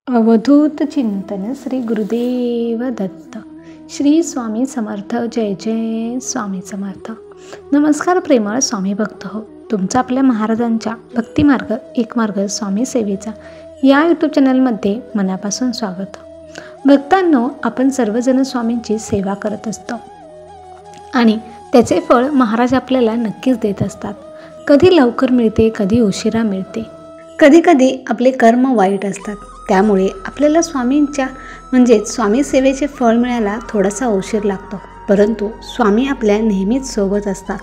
अवधूत चिंतन श्री गुरुदेव दत्त. श्री स्वामी समर्थ. जय जय स्वामी समर्थ. नमस्कार प्रेमळ स्वामी भक्त हो. तुमचं आपल्या महाराजांच्या भक्तिमार्ग एक मार्ग स्वामी सेवेचा या यूट्यूब चॅनलमध्ये मनापासून स्वागत. भक्तांनो, आपण सर्वजण स्वामींची सेवा करत असतो आणि त्याचे फळ महाराज आपल्याला नक्कीच देत असतात. कधी लवकर मिळते, कधी उशिरा मिळते. कधी कधी आपले कर्म वाईट असतात, त्यामुळे आपल्याला स्वामींच्या स्वामी सेवेचे फळ मिळायला थोडासा उशीर लागतो. परंतु स्वामी आपल्या नेहमीच सोबत असतात.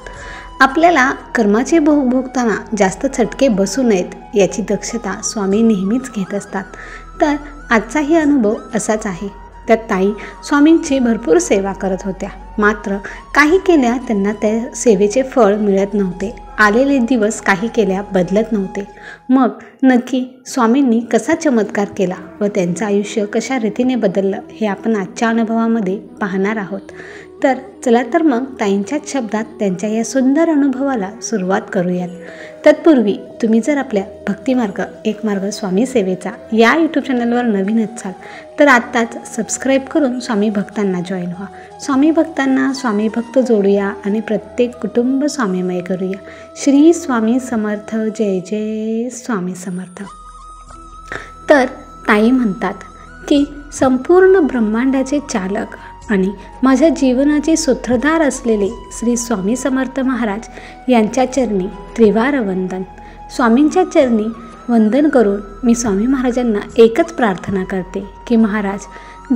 आपल्याला कर्माचे भोग भोगताना जास्त चटके बसू नयेत याची दक्षता स्वामी नेहमीच घेत असतात. तर आजचाही अनुभव असाच आहे. त्या ताई स्वामींची भरपूर सेवा करत होत्या, मात्र काही केल्या त्यांना त्या सेवेचे फळ मिळत नव्हते. आलेले दिवस काही केल्या बदलत नव्हते. मग नक्की स्वामींनी कसा चमत्कार केला व त्यांचं आयुष्य कशा रीतीने बदललं हे आपण आजच्या अनुभवामध्ये पाहणार आहोत. तर चला तर मग ताईंच्याच शब्दात त्यांच्या या सुंदर अनुभवाला सुरुवात करूयात. तत्पूर्वी तुम्ही जर आपल्या भक्तिमार्ग एक मार्ग स्वामी सेवेचा या यूट्यूब चॅनलवर नवीन असाल तर आत्ताच सबस्क्राईब करून स्वामी भक्तांना जॉईन व्हा. स्वामी भक्तांना स्वामी भक्त जोडूया आणि प्रत्येक कुटुंब स्वामीमय करूया. श्री स्वामी समर्थ. जय जय स्वामी समर्थ. तर ताई म्हणतात की संपूर्ण ब्रह्मांडाचे चालक आणि माझ्या जीवनाचे सूत्रधार असलेले श्री स्वामी समर्थ महाराज यांच्या चरणी त्रिवार वंदन. स्वामींच्या चरणी वंदन करून मी स्वामी महाराजांना एकच प्रार्थना करते की महाराज,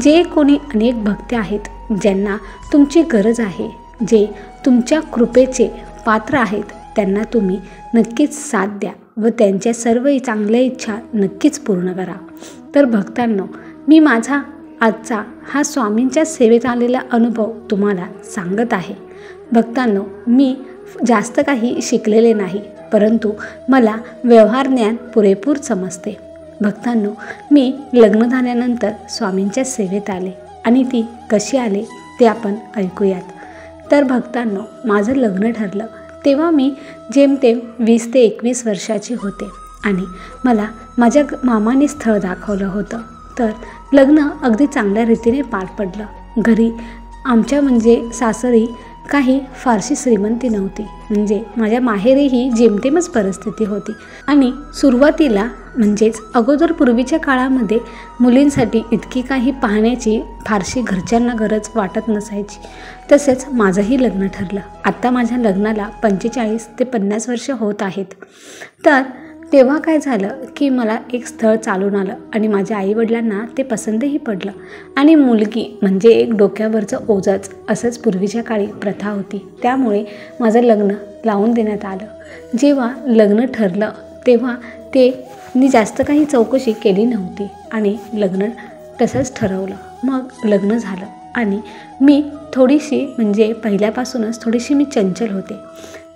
जे कोणी अनेक भक्त आहेत, ज्यांना तुमची गरज आहे, जे तुमच्या कृपेचे पात्र आहेत, त्यांना तुम्ही नक्कीच साथ द्या व त्यांच्या सर्व चांगल्या इच्छा नक्कीच पूर्ण करा. तर भक्तांनो, मी माझा आजचा हा स्वामींच्या सेवेत आलेला अनुभव तुम्हाला सांगत आहे. भक्तांनो, मी जास्त काही शिकलेले नाही, परंतु मला व्यवहार ज्ञान पुरेपूर समजते. भक्तांनो, मी लग्न झाल्यानंतर स्वामींच्या सेवेत आले आणि ती कशी आले ते आपण ऐकूयात. तर भक्तांनो, माझं लग्न ठरलं तेव्हा मी जेमतेम 20 ते 21 वर्षाची होते आणि मला माझ्या मामाने स्थळ दाखवलं होतं. तर लग्न अगदी चांगल्या रीतीने पार पडलं. घरी आमच्या सासरी काही फारशी श्रीमंती नव्हती, माझ्या माहेरीही जेमतेमच परिस्थिती होती आणि सुरुवातीला अगोदर पूर्वीच्या काळामध्ये मुलींसाठी इतकी काही पाहण्याची फारशी घरच्यांना गरज वाटत नसायची. तसेच माझंही लग्न ठरलं. आत्ता माझ्या लग्नाला 45 ते 50 वर्ष होत आहेत. तर तेव्हा काय झालं की मला एक स्थळ चालून आलं आणि माझ्या आईवडिलांना ते पसंतही पडलं आणि मुलगी एक डोक्यावरचं ओझंच असंच पूर्वीच्या काळी प्रथा होती. त्यामुळे माझं लग्न लावून देण्यात आलं. जेव्हा लग्न ठरलं तेव्हा मी जास्त काही चौकशी केली नव्हती आणि लग्न तसंच ठरवलं. मग लग्न झालं आणि मी थोडीशी पहिल्यापासूनच थोडीशी मी चंचल होते.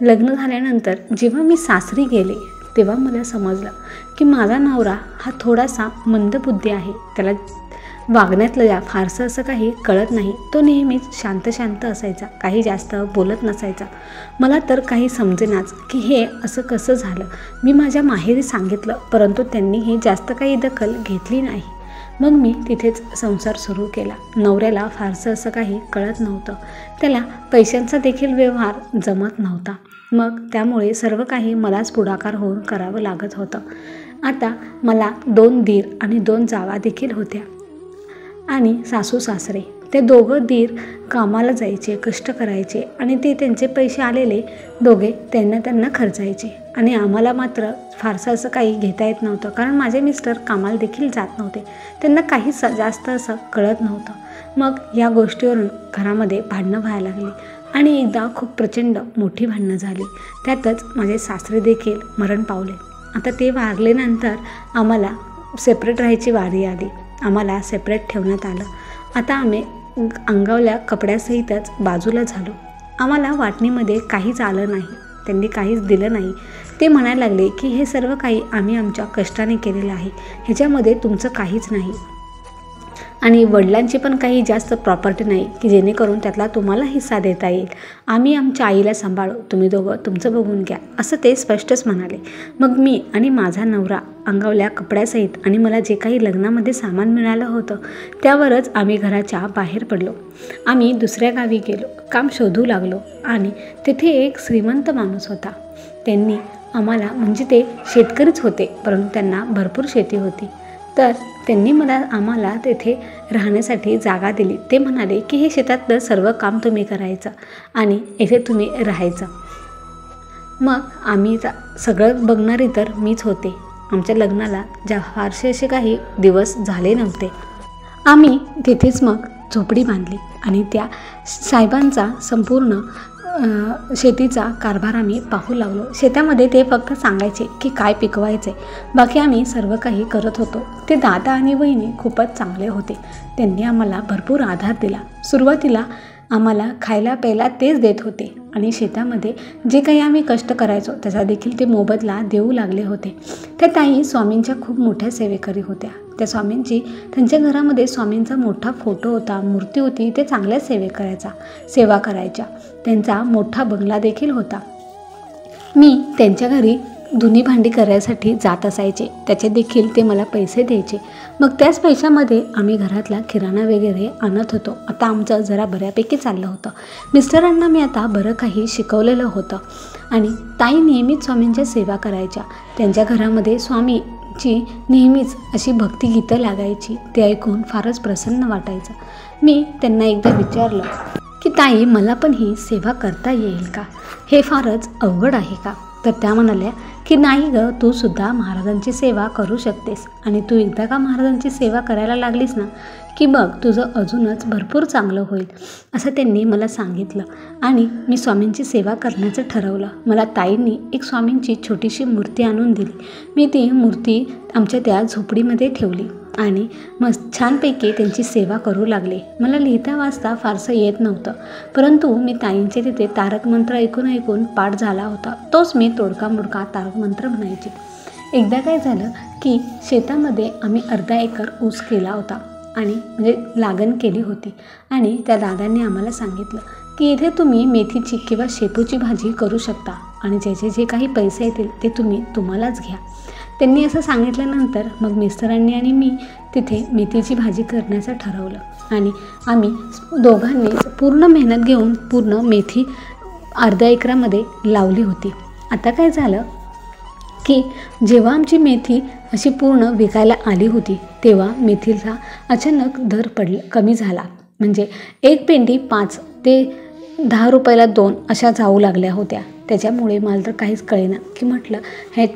लग्न झाल्यानंतर जेव्हा मी सासरी गेले तेव्हा मला समजलं की माझा नवरा हा थोडासा मंदबुद्धी आहे. त्याला वागण्यातलं फारसं असं काही कळत नाही. तो नेहमीच शांत असायचा, काही जास्त बोलत नसायचा. मला तर काही समजेनाच की हे असं कसं झालं. मी माझ्या माहेरी सांगितलं, परंतु त्यांनीही जास्त काही दखल घेतली नाही. मग मी तिथेच संसार सुरू केला. नवऱ्याला फारसं असं काही कळत नव्हतं. त्याला पैशांचा देखील व्यवहार जमत नव्हता. मग त्यामुळे सर्व काही मलाच पुढाकार होऊन करावं लागत होतं. आता मला 2 दीर आणि 2 जावा देखील होत्या आणि सासू सासरे. ते दोघं दीर कामाला जायचे, कष्ट करायचे आणि ते त्यांचे पैसे आलेले दोघे त्यांना खर्चायचे आणि आम्हाला मात्र फारसं असं काही घेता येत नव्हतं, कारण माझे मिस्टर कामाला देखील जात नव्हते. त्यांना काही जास्त असं कळत नव्हतं. मग या गोष्टीवरून घरामध्ये भांडणं व्हायला लागली आणि एकदा खूप प्रचंड मोठी भांडणं झाली. त्यातच माझे सासरे देखील मरण पावले. आता ते वारल्यानंतर आम्हाला सेपरेट राहायची वारी आली. आम्हाला सेपरेट ठेवण्यात आलं. आता आम्ही अंगावल्या कपड्यासहितच बाजूला झालो. आम्हाला वाटणीमध्ये काहीच आलं नाही, त्यांनी काहीच दिलं नाही. ते म्हणायला लागले की हे सर्व काही आम्ही आमच्या कष्टाने केलेलं आहे, ह्याच्यामध्ये तुमचं काहीच नाही. आणि वडिलांची पण काही जास्त प्रॉपर्टी नाही की जेणेकरून त्यातला तुम्हाला हिस्सा देता येईल. आम्ही आमच्या आईला सांभाळू, तुम्ही दोघं तुमचं बघून घ्या, असं ते स्पष्टच म्हणाले. मग मी आणि माझा नवरा अंगावल्या कपड्यासहित आणि मला जे काही लग्नामध्ये सामान मिळालं होतं त्यावरच आम्ही घराच्या बाहेर पडलो. आम्ही दुसऱ्या गावी गेलो, काम शोधू लागलो आणि तिथे एक श्रीमंत माणूस होता. त्यांनी आम्हाला, म्हणजे ते शेतकरीच होते परंतु त्यांना भरपूर शेती होती, तर त्यांनी आम्हाला तेथे राहण्यासाठी जागा दिली. ते म्हणाले की हे शेतातलं सर्व काम तुम्ही करायचं आणि येथे तुम्ही राहायचं. मग आम्ही सगळं बघणारी तर मीच होते. आमच्या लग्नाला फारसे असे काही दिवस झाले नव्हते. आम्ही तिथेच मग झोपडी बांधली आणि त्या साहेबांचा संपूर्ण शेतीचा कारभार आम्ही पाहू लागलो. शेतामध्ये ते फक्त सांगायचे की काय पिकवायचे, बाकी आम्ही सर्व काही करत होतो. ते दादा आणि वहिनी खूपच चांगले होते. त्यांनी आम्हाला भरपूर आधार दिला. सुरुवातीला आम्हाला खायला प्यायला तेच देत होते आणि शेतामध्ये जे काही आम्ही कष्ट करायचो त्याचा देखील ते मोबदला देऊ लागले होते. त्या ताई स्वामींच्या खूप मोठ्या सेवेकरी होत्या. त्या स्वामींची, त्यांच्या घरामध्ये स्वामींचा मोठा फोटो होता, मूर्ती होती. ते चांगल्या सेवा करायच्या. त्यांचा मोठा बंगला देखील होता. मी त्यांच्या घरी धुणी भांडी करायसाठी जात असायचे. त्याचे देखील ते मला पैसे द्यायचे. मग त्याच पैशामध्ये आम्ही घरातला किराणा वगैरे आणत होतो. आता आमचं जरा बऱ्यापैकी चाललं होतं. मिस्टरांना मी आता बरं काही शिकवलेलं होतं आणि ताई नेहमीच स्वामींच्या सेवा करायच्या. त्यांच्या घरामध्ये स्वामीची नेहमीच अशी भक्तिगीतं लागायची. ते ऐकून फारच प्रसन्न वाटायचं. मी त्यांना एकदा विचारलं की ताई, मला पण ही सेवा करता येईल का? हे फारच अवघड आहे का? तर त्या म्हणाल्या की नाही गं, तू सुद्धा महाराजांची सेवा करू शकतेस आणि तू एकदा का महाराजांची सेवा करायला लागलीस ना की बघ, तुझं अजूनच भरपूर चांगलं होईल, असं त्यांनी मला सांगितलं. आणि मी स्वामींची सेवा करण्याचं ठरवलं. मला ताईंनी एक स्वामींची छोटीशी मूर्ती आणून दिली. मी ती मूर्ती आमच्या त्या झोपडीमध्ये ठेवली आणि मस्त छानपैकी त्यांची सेवा करू लागले. मला लिहिता वाचता फारसं येत नव्हतं, परंतु मी ताईंचे तिथे तारक मंत्र ऐकून पाठ झाला होता. तोच मी तोडका मोडका तारक मंत्र म्हणायचे. एकदा काय झालं की शेतामध्ये आम्ही अर्धा एकर ऊस केला होता आणि म्हणजे लागण केली होती आणि त्या दादांनी आम्हाला सांगितलं की इथे तुम्ही मेथीची किंवा शेपूची भाजी करू शकता आणि ज्याचे जे काही पैसे येतील ते तुम्हालाच घ्या. त्यांनी असं सांगितल्यानंतर मग मिस्टरांनी आणि मी तिथे मेथीची भाजी करण्याचं ठरवलं आणि आम्ही दोघांनी पूर्ण मेहनत घेऊन पूर्ण मेथी अर्ध्या एकरामध्ये लावली होती. आता काय झालं की जेव्हा आमची मेथी अशी पूर्ण विकायला आली होती तेव्हा मेथीचा अचानक दर कमी झाला. म्हणजे एक पेंडी 5 ते 10 रुपयाला 2 अशा जाऊ लागल्या होत्या. त्याच्यामुळे मला तर काहीच कळेना की म्हटलं हे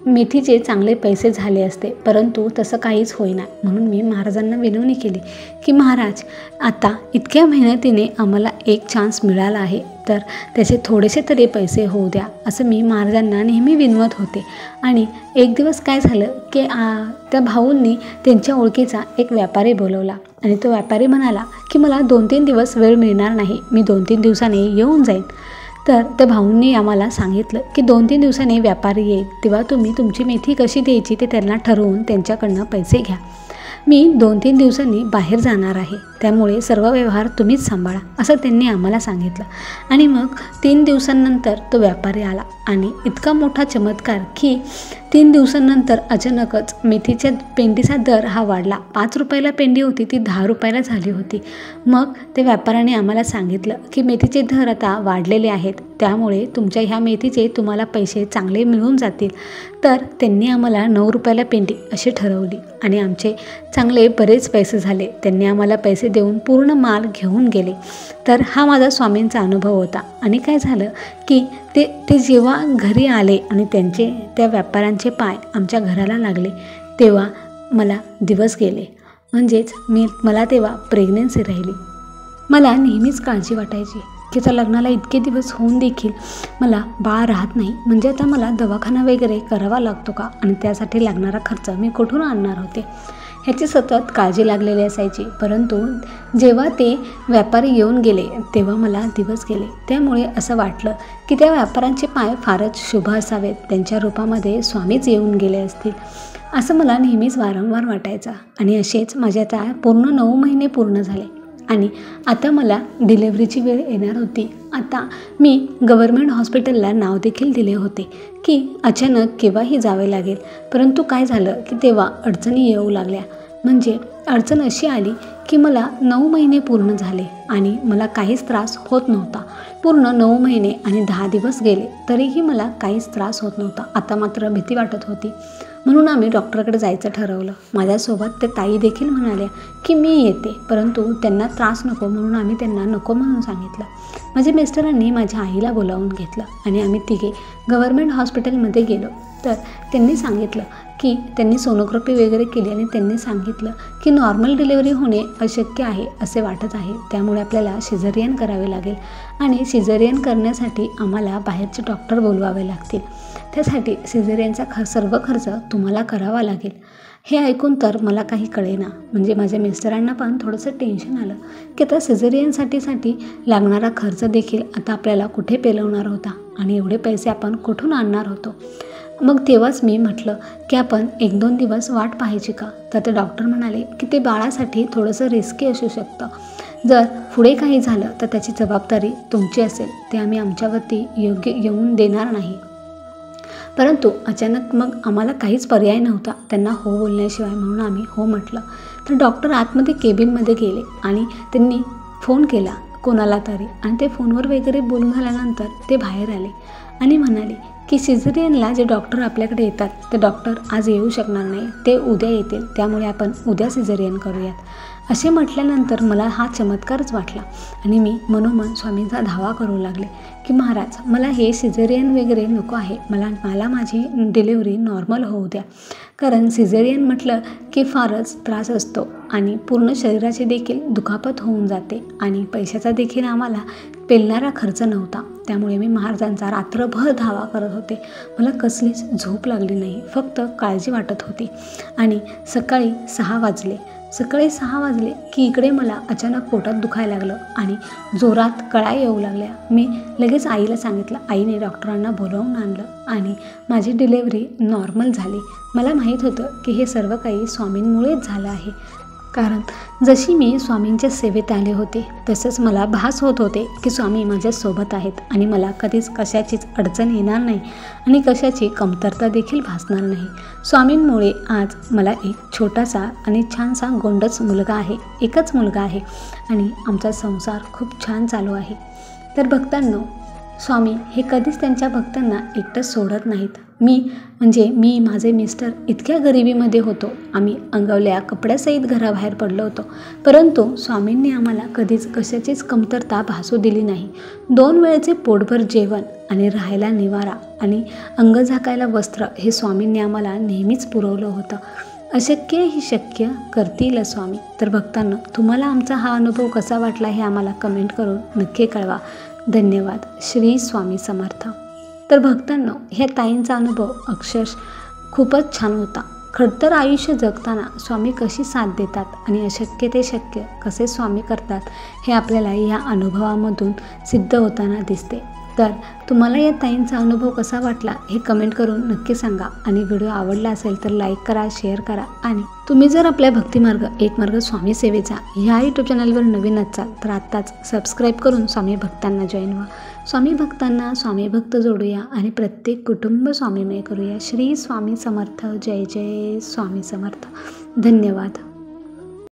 मेथीचे चांगले पैसे झाले असते, परंतु तसं काहीच होईना. म्हणून मी महाराजांना विनवणी केली की महाराज, आता इतक्या मेहनतीने आम्हाला एक चान्स मिळाला आहे तर त्याचे थोडेसे तरी पैसे होऊ द्या, असं मी महाराजांना नेहमी विनवत होते. आणि एक दिवस काय झालं की त्या भाऊंनी त्यांच्या ओळखीचा एक व्यापारी बोलवला आणि तो व्यापारी म्हणाला की मला 2-3 दिवस वेळ मिळणार नाही, मी 2-3 दिवसांनी येऊन जाईन. तर त्या भाऊंनी आम्हाला सांगितलं की 2-3 दिवसांनी व्यापारी येईल तेव्हा तुम्ही तुमची मेथी कशी द्यायची ते त्यांना ठरवून त्यांच्याकडनं पैसे घ्या. मी 2-3 दिवसांनी बाहेर जाणार आहे, त्यामुळे सर्व व्यवहार तुम्हीच सांभाळा, असं त्यांनी आम्हाला सांगितलं. आणि मग 3 दिवसांनंतर तो व्यापारी आला आणि इतका मोठा चमत्कार की 3 दिवसांनंतर अचानकच मेथीच्या पेंडीचा दर हा वाढला. 5 रुपयाला पेंडी होती ती 10 रुपयाला झाली होती. मग ते व्यापाऱ्याने आम्हाला सांगितलं की मेथीचे दर आता वाढलेले आहेत, त्यामुळे तुमच्या ह्या मेथीचे तुम्हाला पैसे चांगले मिळून जातील. तर त्यांनी आम्हाला 9 रुपयाला पेंडी अशी ठरवली आणि आमचे चांगले बरेच पैसे झाले. त्यांनी आम्हाला पैसे देऊन पूर्ण माल घेऊन गेले. तर हा माझा स्वामींचा अनुभव होता. आणि काय झालं की ते जेव्हा घरी आले आणि त्या व्यापाऱ्यांचे पाय आमच्या घराला लागले तेव्हा मला दिवस गेले. म्हणजेच मला तेव्हा प्रेग्नन्सी राहिली. मला नेहमीच काळजी वाटायची की त्या लग्नाला इतके दिवस होऊन देखील मला बाळ राहत नाही, म्हणजे आता मला दवाखाना वगैरे करावा लागतो का आणि त्यासाठी लागणारा खर्च मी कुठून आणणार होते. ह्याची सतत काळजी लागलेली असायची. परंतु जेव्हा ते व्यापारी येऊन गेले तेव्हा मला दिवस गेले. त्यामुळे असं वाटलं की त्या व्यापाऱ्यांचे पाय फारच शुभ असावेत, त्यांच्या रूपामध्ये स्वामीच येऊन गेले असतील असं मला नेहमीच वारंवार वाटायचं. आणि असेच माझ्या त्या पूर्ण 9 महिने पूर्ण झाले आणि आता मला डिलेव्हरीची वेळ येणार होती. आता मी गव्हर्मेंट हॉस्पिटलला नाव देखील दिले होते की अचानक केव्हाही जावे लागेल. परंतु काय झालं की तेव्हा अडचणी येऊ लागल्या. म्हणजे अडचण अशी आली की मला 9 महिने पूर्ण झाले आणि मला काहीच त्रास होत नव्हता. पूर्ण 9 महिने आणि 10 दिवस गेले तरीही मला काहीच त्रास होत नव्हता. आता मात्र भीती वाटत होती. म्हणून आम्ही डॉक्टरकडे जायचं ठरवलं. माझ्यासोबत ते ताई देखील म्हणाल्या की मी येते, परंतु त्यांना त्रास नको म्हणून आम्ही त्यांना नको म्हणून सांगितलं. माझ्या मिस्टरांनी माझ्या आईला बोलावून घेतलं आणि आम्ही तिघे गव्हर्मेंट हॉस्पिटलमध्ये गेलो. तर त्यांनी सांगितलं की त्यांनी सोनोग्राफी वगैरे केली आणि त्यांनी सांगितलं की नॉर्मल डिलिव्हरी होणे अशक्य आहे असे वाटत आहे, त्यामुळे आपल्याला सिझेरियन करावे लागेल आणि सिझेरियन करण्यासाठी आम्हाला बाहेरचे डॉक्टर बोलवावे लागतील. त्यासाठी सिझेरियनचा सर्व खर्च तुम्हाला करावा लागेल. हे ऐकून तर मला काही कळेना. म्हणजे माझ्या मिस्टरांना पण थोडंसं टेन्शन आलं की आता सिझेरियनसाठी लागणारा खर्च देखील आता आपल्याला कुठे पेलवणार होता आणि एवढे पैसे आपण कुठून आणणार होतो. मग तेव्हाच मी म्हटलं की आपण 1-2 दिवस वाट पाहायची का? तर ते डॉक्टर म्हणाले की ते बाळासाठी थोडंसं रिस्की असू शकतं. जर पुढे काही झालं तर त्याची जबाबदारी तुमची असेल, ते आम्ही आमच्यावरती योग्य येऊन देणार नाही. परंतु अचानक मग आम्हाला काहीच पर्याय नव्हता त्यांना हो बोलण्याशिवाय, म्हणून आम्ही हो म्हटलं. तर डॉक्टर आतमध्ये केबिनमध्ये गेले आणि त्यांनी फोन केला कोणाला तरी आणि ते फोनवर वगैरे बोलून झाल्यानंतर ते बाहेर आले आणि म्हणाले की सिझेरियनला जे डॉक्टर आपल्याकडे येतात ते डॉक्टर आज येऊ शकणार नाही, ते उद्या येतील, त्यामुळे आपण उद्या सिझेरियन करूयात. असे म्हटल्यानंतर मला हा चमत्कारच वाटला आणि मी मनोमन स्वामींचा धावा करू लागले की महाराज मला हे सिझेरियन वगैरे नको आहे, मला माझी डिलिव्हरी नॉर्मल होऊ द्या. कारण सिझेरियन म्हटलं की फारच त्रास असतो आणि पूर्ण शरीराची देखील दुखापत होऊन जाते आणि पैशाचा देखील आम्हाला पेलणारा खर्च नव्हता. त्यामुळे मी महाराजांचा रात्रभर धावा करत होते. मला कसलीच झोप लागली नाही, फक्त काळजी वाटत होती. आणि सकाळी 6 वाजले की इकडे मला अचानक पोटात दुखायला लागलं आणि जोरात कळा येऊ लागल्या. मी लगेच आईला सांगितलं. आईने डॉक्टरांना बोलावून आणलं आणि माझी डिलेव्हरी नॉर्मल झाली. मला माहीत होतं की हे सर्व काही स्वामींमुळेच झालं आहे. कारण जशी मी स्वामींच्या सेवेत आले होते तसंच मला भास होत होते की स्वामी माझ्यासोबत आहेत आणि मला कधीच कशाचीच अडचण येणार नाही आणि कशाची कमतरता देखील भासणार नाही. स्वामींमुळे आज मला एक छोटासा आणि छानसा गोंडस मुलगा आहे, एकच मुलगा आहे आणि आमचा संसार खूप छान चालू आहे. तर भक्तांनो, स्वामी हे कधीच त्यांच्या भक्तांना एकटं सोडत नाहीत. मी माझे मिस्टर इतक्या गरिबीमध्ये होतो, आम्ही अंगवल्या कपड्यासहित घराबाहेर पडलो होतो, परंतु स्वामींनी आम्हाला कधीच कशाचीच कमतरता भासू दिली नाही. 2 वेळचे पोटभर जेवण आणि राहायला निवारा आणि अंग झाकायला वस्त्र हे स्वामींनी आम्हाला नेहमीच पुरवलं होतं. अशक्य ही शक्य करतील स्वामी. तर भक्तांनो, तुम्हाला आमचा हा अनुभव कसा वाटला हे आम्हाला कमेंट करून नक्की कळवा. धन्यवाद. श्री स्वामी समर्थ. तर भक्तांनो, ह्या ताईंचा अनुभव अक्षरशः खूपच छान होता. खडतर आयुष्य जगताना स्वामी कशी साथ देतात आणि अशक्य ते शक्य कसे स्वामी करतात हे आपल्याला या अनुभवामधून सिद्ध होताना दिसते. तर तुम्हाला या ताईंचा अनुभव कसा वाटला हे कमेंट करून नक्की सांगा आणि व्हिडिओ आवडला असेल तर लाईक करा, शेअर करा. आणि तुम्ही जर आपल्या भक्तिमार्ग एक मार्ग स्वामी सेवेचा ह्या यूट्यूब चॅनलवर नवीन असाल तर आत्ताच सबस्क्राईब करून स्वामी भक्तांना जॉईन व्हा. स्वामी भक्तांना स्वामी भक्त जोडूया आणि प्रत्येक कुटुंब स्वामीमय करूया. श्री स्वामी समर्थ. जय जय स्वामी समर्थ. धन्यवाद.